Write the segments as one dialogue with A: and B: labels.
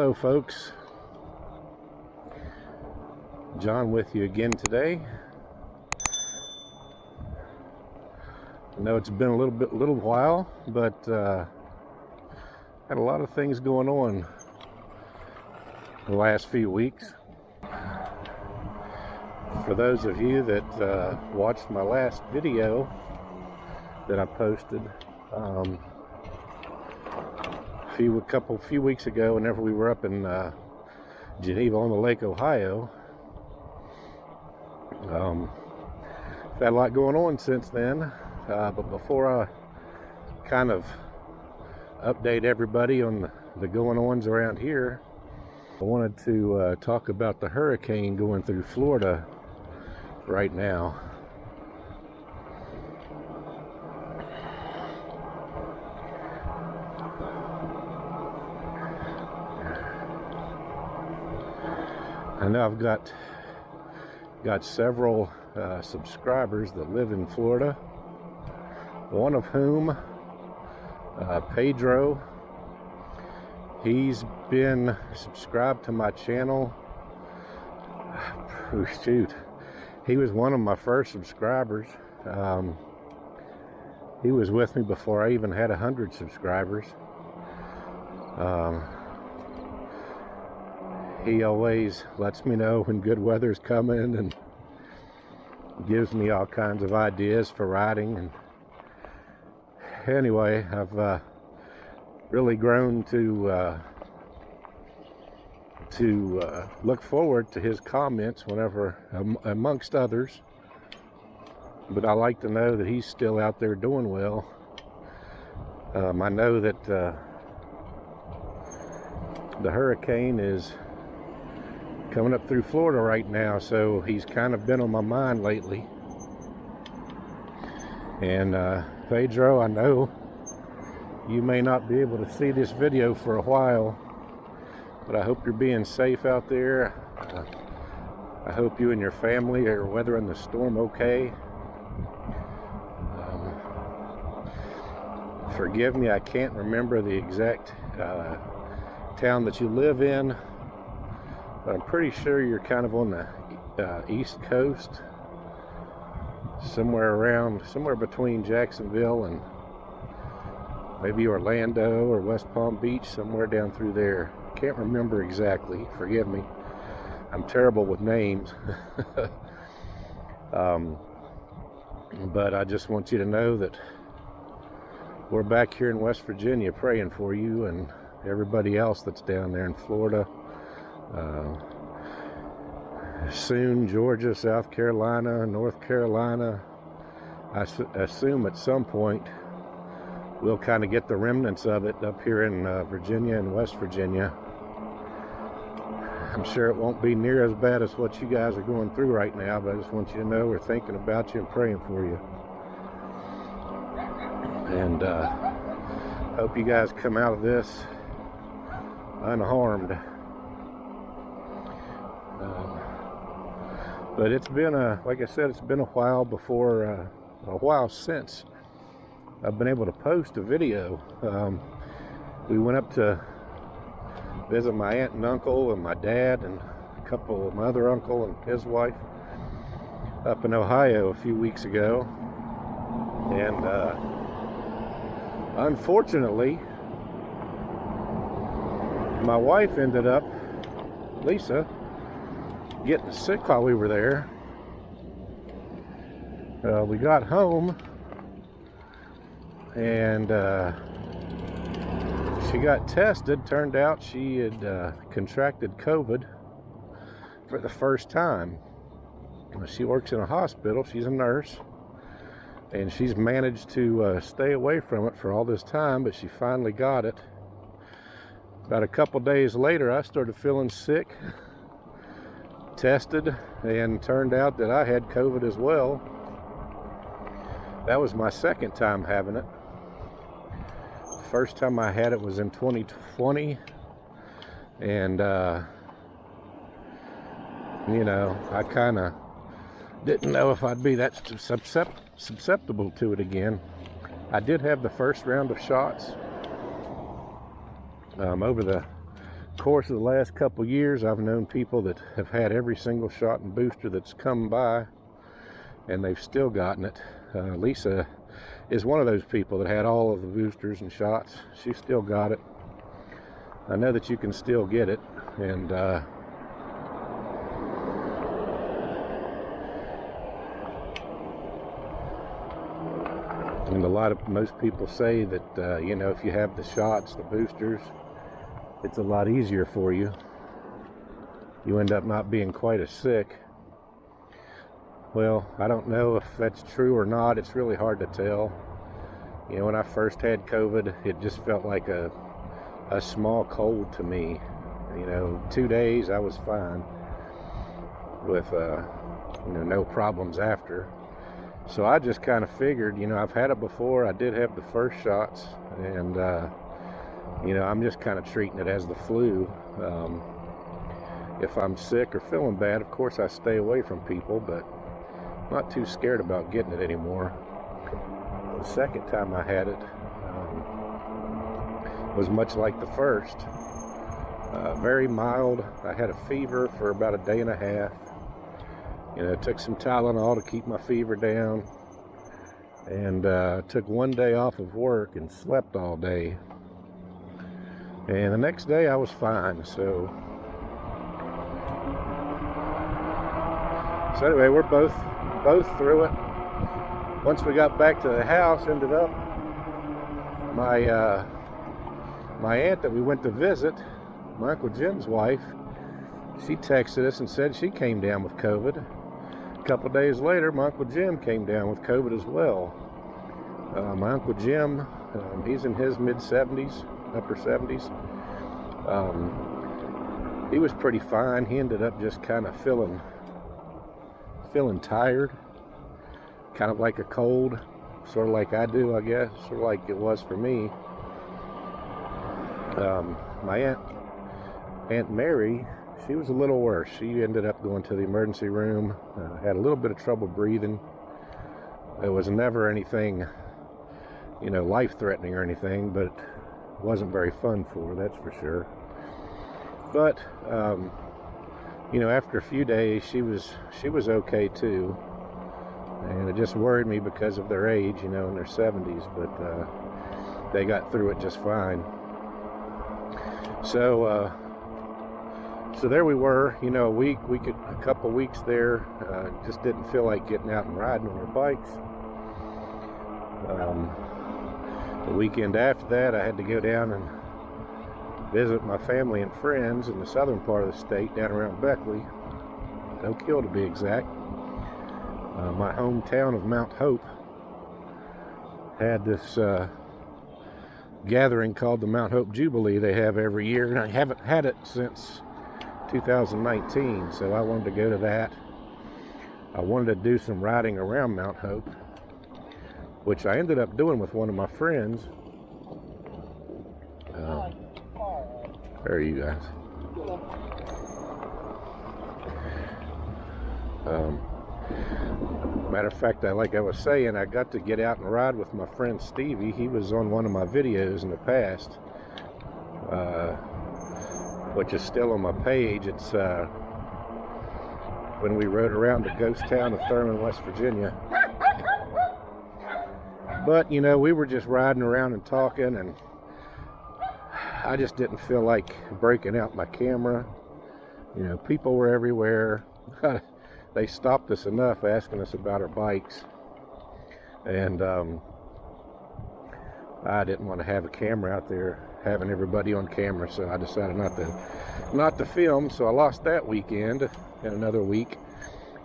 A: Hello folks, John with you again today. I know it's been a little while, but had a lot of things going on the last few weeks. For those of you that watched my last video that I posted a few weeks ago, whenever we were up in Geneva on the Lake, Ohio. Had a lot going on since then, but before I kind of update everybody on the going-ons around here, I wanted to talk about the hurricane going through Florida right now. I know I've got several subscribers that live in Florida, one of whom, Pedro, he's been subscribed to my channel. Oh, shoot, he was one of my first subscribers. He was with me before I even had 100 subscribers. He always lets me know when good weather's coming and gives me all kinds of ideas for riding. And anyway, I've really grown to look forward to his comments whenever, amongst others. But I like to know that he's still out there doing well. I know that the hurricane is coming up through Florida right now, so he's kind of been on my mind lately. And Pedro, I know you may not be able to see this video for a while, but I hope you're being safe out there. I hope you and your family are weathering the storm okay. Forgive me, I can't remember the exact town that you live in, but I'm pretty sure you're kind of on the East Coast, somewhere between Jacksonville and maybe Orlando or West Palm Beach, somewhere down through there. Can't remember exactly, forgive me. I'm terrible with names. But I just want you to know that we're back here in West Virginia praying for you and everybody else that's down there in Florida. Soon Georgia, South Carolina, North Carolina. I assume at some point we'll kind of get the remnants of it up here in Virginia and West Virginia. I'm sure it won't be near as bad as what you guys are going through right now, but I just want you to know we're thinking about you and praying for you. And hope you guys come out of this unharmed. But it's been like I said, it's been a while since I've been able to post a video. We went up to visit my aunt and uncle and my dad and a couple of my other uncle and his wife up in Ohio a few weeks ago. And unfortunately, my wife ended up, Lisa, getting sick while we were there. We got home and she got tested. Turned out she had contracted COVID for the first time. She works in a hospital. She's a nurse, and she's managed to stay away from it for all this time, but she finally got it. About a couple days later, I started feeling sick. Tested, and turned out that I had COVID as well. That was my second time having it. First time I had it was in 2020, and you know, I kind of didn't know if I'd be that susceptible to it again. I did have the first round of shots over the course of the last couple years, I've known people that have had every single shot and booster that's come by, and they've still gotten it. Lisa is one of those people that had all of the boosters and shots. She still got it. I know that you can still get it, and most people say that you know, if you have the shots, the boosters, it's a lot easier for you. You end up not being quite as sick. Well, I don't know if that's true or not. It's really hard to tell. You know, when I first had COVID, it just felt like a small cold to me. You know, 2 days I was fine with you know, no problems after. So I just kind of figured, you know, I've had it before. I did have the first shots, and you know, I'm just kind of treating it as the flu. If I'm sick or feeling bad, of course I stay away from people, but I'm not too scared about getting it anymore. The second time I had it was much like the first. Very mild. I had a fever for about a day and a half. You know, took some Tylenol to keep my fever down, and took 1 day off of work and slept all day. And the next day I was fine. So anyway, we're both through it. Once we got back to the house, ended up my aunt that we went to visit, my Uncle Jim's wife, she texted us and said she came down with COVID. A couple of days later, my Uncle Jim came down with COVID as well. My Uncle Jim, he's in his mid-70s, upper 70s. He was pretty fine. He ended up just kind of feeling tired, kind of like a cold, sort of like I do, I guess, sort of like it was for me. My Aunt Mary, she was a little worse. She ended up going to the emergency room, had a little bit of trouble breathing. It was never anything, you know, life-threatening or anything, but it wasn't very fun for her, that's for sure. But you know, after a few days, she was okay too, and it just worried me because of their age, you know, in their 70s. But they got through it just fine. So there we were, you know, a couple weeks there. Just didn't feel like getting out and riding on our bikes. The weekend after that, I had to go down and visit my family and friends in the southern part of the state, down around Beckley, Oak Hill to be exact. My hometown of Mount Hope had this gathering called the Mount Hope Jubilee they have every year, and I haven't had it since 2019, so I wanted to go to that. I wanted to do some riding around Mount Hope, which I ended up doing with one of my friends. There are you guys. Matter of fact, like I was saying, I got to get out and ride with my friend Stevie. He was on one of my videos in the past, which is still on my page. It's when we rode around the ghost town of Thurman, West Virginia. But, you know, we were just riding around and talking, and I just didn't feel like breaking out my camera. You know, people were everywhere. They stopped us enough asking us about our bikes, and I didn't want to have a camera out there having everybody on camera, so I decided not to film. So I lost that weekend and another week,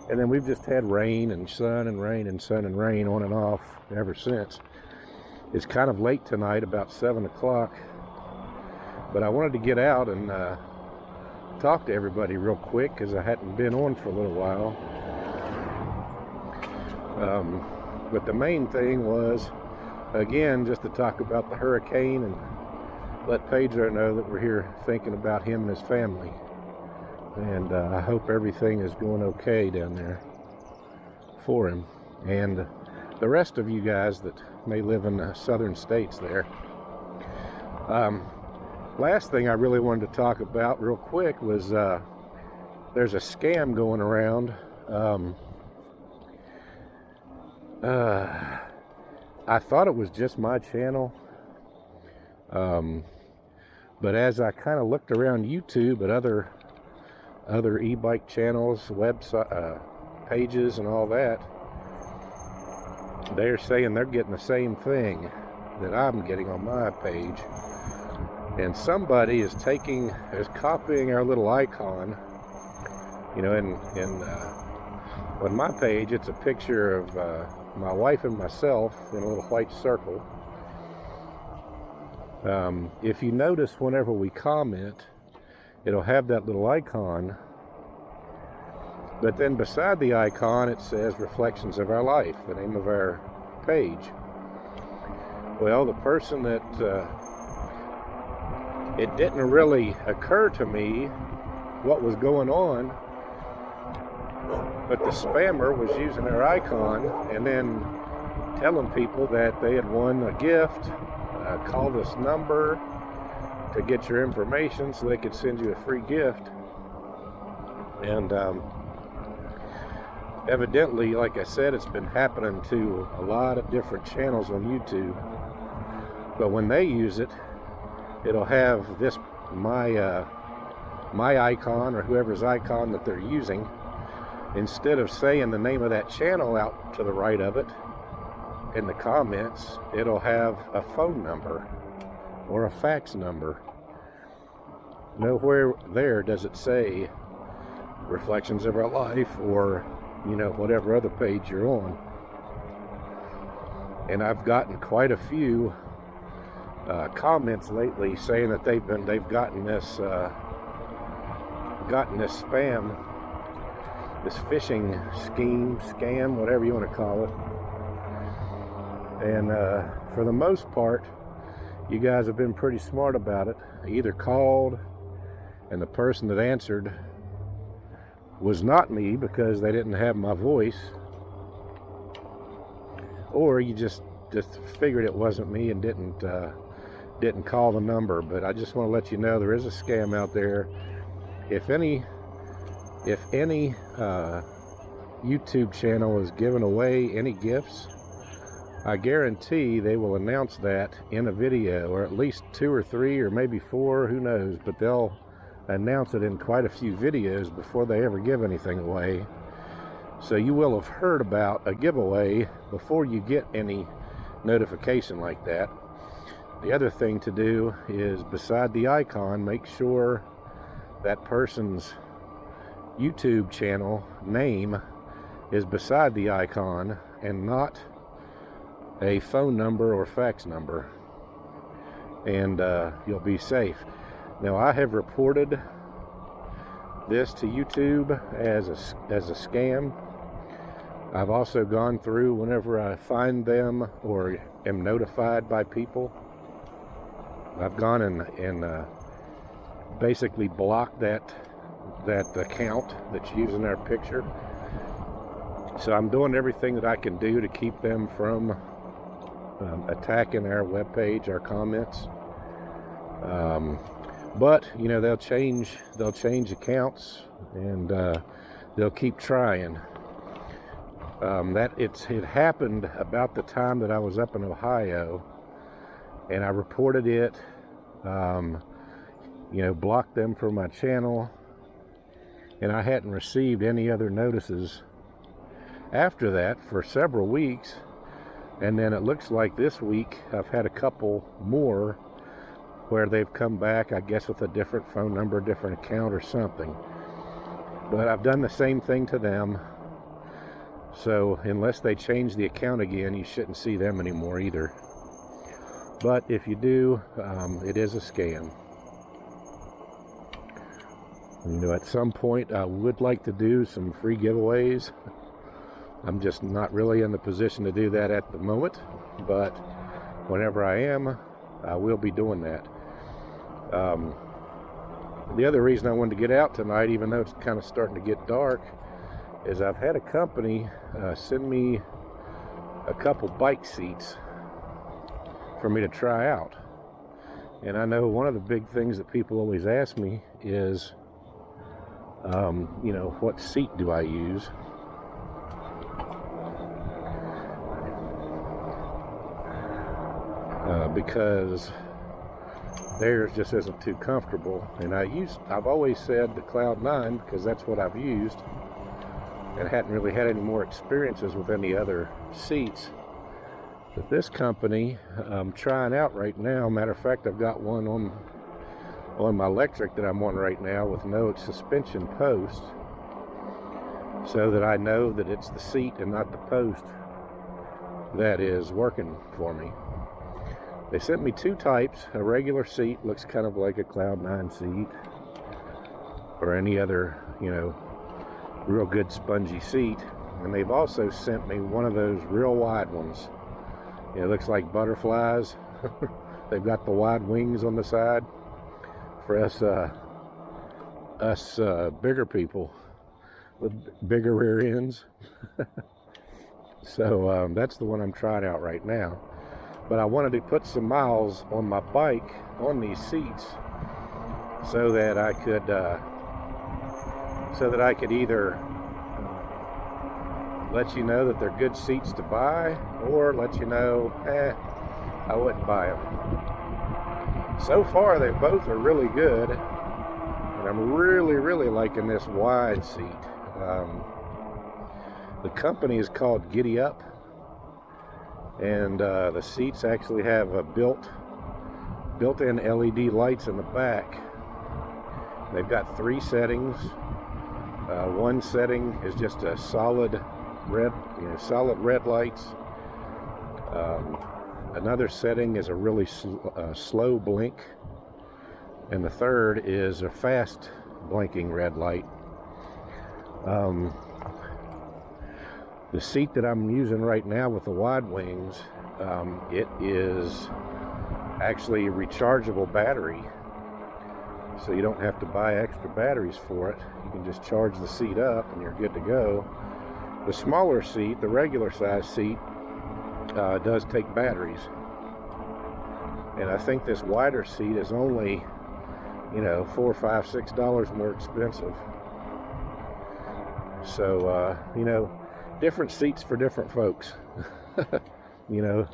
A: and then we've just had rain and sun and rain and sun and rain on and off ever since. It's kind of late tonight, about 7 o'clock, but I wanted to get out and talk to everybody real quick because I hadn't been on for a little while. But the main thing was, again, just to talk about the hurricane and let Pedro know that we're here thinking about him and his family. And I hope everything is going okay down there for him and the rest of you guys that may live in the southern states there. last thing I really wanted to talk about real quick was there's a scam going around. I thought it was just my channel, but as I kind of looked around YouTube at other e-bike channels, website pages and all that, they're saying they're getting the same thing that I'm getting on my page. And somebody is copying our little icon. You know, on my page, it's a picture of my wife and myself in a little white circle. If you notice, whenever we comment, it'll have that little icon, but then beside the icon it says Reflections of Our Life, the name of our page. Well, the person that it didn't really occur to me what was going on, but the spammer was using their icon and then telling people that they had won a gift. Call this number to get your information so they could send you a free gift. And evidently, like I said, it's been happening to a lot of different channels on YouTube. But when they use it, it'll have my icon or whoever's icon that they're using. Instead of saying the name of that channel out to the right of it in the comments, it'll have a phone number or a fax number. Nowhere there does it say Reflections of Our Life or, you know, whatever other page you're on. And I've gotten quite a few comments lately saying that they've gotten this spam, this phishing scheme, scam, whatever you want to call it. And for the most part, you guys have been pretty smart about it. I either called and the person that answered was not me because they didn't have my voice, or you just figured it wasn't me and didn't call the number. But I just want to let you know there is a scam out there. If any YouTube channel is giving away any gifts, I guarantee they will announce that in a video, or at least 2 or 3 or maybe 4, who knows, but they'll announce it in quite a few videos before they ever give anything away. So you will have heard about a giveaway before you get any notification like that. The other thing to do is, beside the icon, make sure that person's YouTube channel name is beside the icon and not a phone number or fax number, and you'll be safe. Now, I have reported this to YouTube as a scam. I've also gone through, whenever I find them or am notified by people, I've gone and basically blocked that account that's using our picture. So I'm doing everything that I can do to keep them from attacking our webpage, our comments. But you know, they'll change accounts, and they'll keep trying. It happened about the time that I was up in Ohio, and I reported it. You know, blocked them from my channel, and I hadn't received any other notices after that for several weeks. And then it looks like this week I've had a couple more where they've come back, I guess with a different phone number, different account or something. But I've done the same thing to them. So unless they change the account again, you shouldn't see them anymore either. But if you do, it is a scam. You know, at some point I would like to do some free giveaways. I'm just not really in the position to do that at the moment, but whenever I am, I will be doing that. The other reason I wanted to get out tonight, even though it's kind of starting to get dark, is I've had a company send me a couple bike seats for me to try out. And I know one of the big things that people always ask me is, you know, what seat do I use? Because theirs just isn't too comfortable. And I've always said the Cloud 9 because that's what I've used, and hadn't really had any more experiences with any other seats. But this company I'm trying out right now. Matter of fact, I've got one on my electric that I'm on right now with no suspension post, so that I know that it's the seat and not the post that is working for me. They sent me two types. A regular seat, looks kind of like a Cloud 9 seat or any other, you know, real good spongy seat. And they've also sent me one of those real wide ones. It looks like butterflies. They've got the wide wings on the side for us bigger people with bigger rear ends. So that's the one I'm trying out right now. But I wanted to put some miles on my bike on these seats so that I could either let you know that they're good seats to buy, or let you know, I wouldn't buy them. So far, they both are really good, and I'm really liking this wide seat. The company is called Giddy Up, and the seats actually have a built-in LED lights in the back. They've got 3 settings. One setting is just a solid red lights. Another setting is a really slow blink, and the third is a fast blinking red light. The seat that I'm using right now with the wide wings, it is actually a rechargeable battery, so you don't have to buy extra batteries for it. You can just charge the seat up and you're good to go. The smaller seat, the regular size seat, does take batteries, and I think this wider seat is only, you know, $4, $5, $6 more expensive. So you know, different seats for different folks. You know,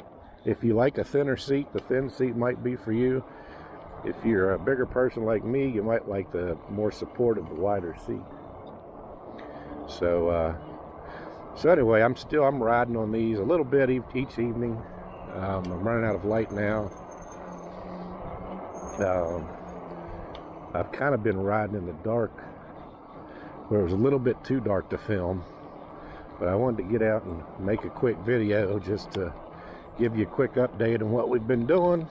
A: if you like a thinner seat, the thin seat might be for you. If you're a bigger person like me, you might like the more support of the wider seat. So anyway, I'm riding on these a little bit each evening. I'm running out of light now. I've kind of been riding in the dark, where it was a little bit too dark to film. But I wanted to get out and make a quick video just to give you a quick update on what we've been doing.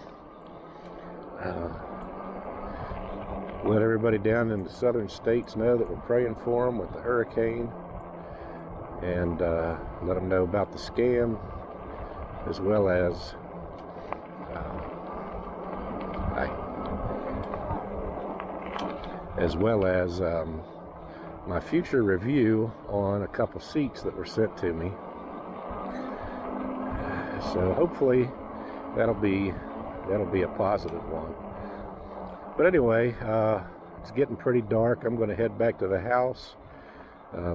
A: Let everybody down in the southern states know that we're praying for them with the hurricane, and let them know about the scam, as well as my future review on a couple seats that were sent to me. So hopefully that'll be a positive one. But anyway, it's getting pretty dark. I'm going to head back to the house.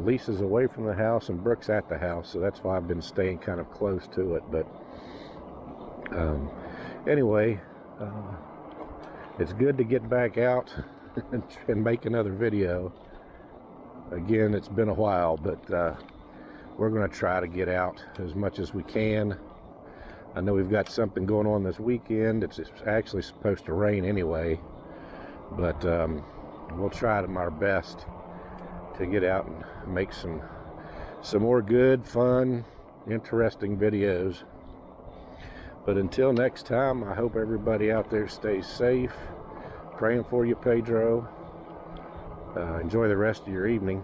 A: Lisa's away from the house and Brooke's at the house, so that's why I've been staying kind of close to it. But anyway, it's good to get back out and make another video. Again, it's been a while, but we're going to try to get out as much as we can. I know we've got something going on this weekend. It's actually supposed to rain anyway, but we'll try our best to get out and make some more good, fun, interesting videos. But until next time, I hope everybody out there stays safe. Praying for you, Pedro. Enjoy the rest of your evening,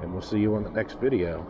A: and we'll see you on the next video.